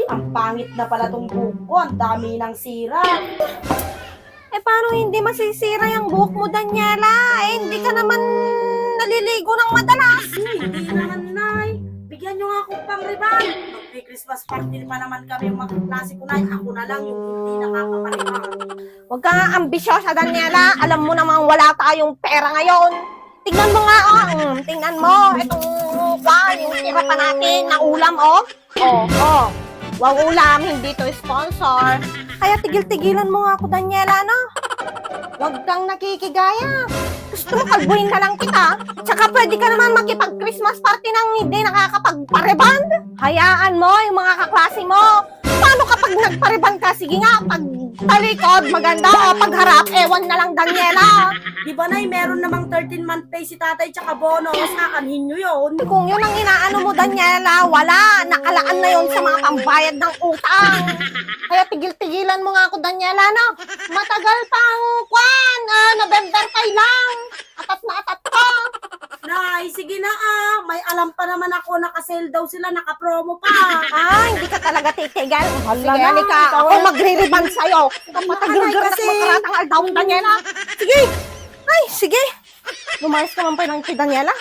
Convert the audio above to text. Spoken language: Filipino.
ang pangit na pala tong buhok ko. Ang dami ng sira. Eh, paano hindi masisira yung buhok mo, Daniela? Eh, hindi ka naman naliligo ng madalas. Hindi naman, Nay. Bigyan nyo nga akong pang-riban. Mag-Christmas party pa naman kami yung mga klase ko, Nay. Ako na lang yung hindi nakakapariban. Huwag ka nga ambisyosa, Daniela. Alam mo namang wala tayong pera ngayon. Tingnan mo nga, oh. Tingnan mo. Itong yung tira pa natin na ulam, oh. Oh. Wag ulam, hindi to sponsor. Kaya tigil-tigilan mo nga ako, Daniela, no? Huwag kang nakikigaya. Gusto mo kalbuhin na lang kita. Tsaka pwede ka naman makipag-Christmas party nang hindi nakakapag-pareband. Hayaan mo yung mga kaklase mo. Paano kapag nagpareband ka? Sige nga, pag talikod, maganda. O pag harap, ewan na lang, Daniela. Di ba, Nay, meron namang 13-month pay si tatay tsaka bonus. Akanhin nyo yun. Kung yun ang inaano mo, Daniela, wala. Nakalaan na yun sa mga pambayad ng utang. Kaya tigil-tigilan mo nga ako, Daniela, no? Matagal pang kwan. November pa lang. Atat na atat pa. Nay, sige na May alam pa naman ako, naka-sale daw sila, naka-promo pa. Hindi ka talaga titigil. Sige, na, halika. ikaw Ako magre-reband sa'yo. Matagal Nay, ka na kasi. makaratang aldaw, Daniela. Sige. Ay, sige. Lumayas ka man pa ng si Daniela.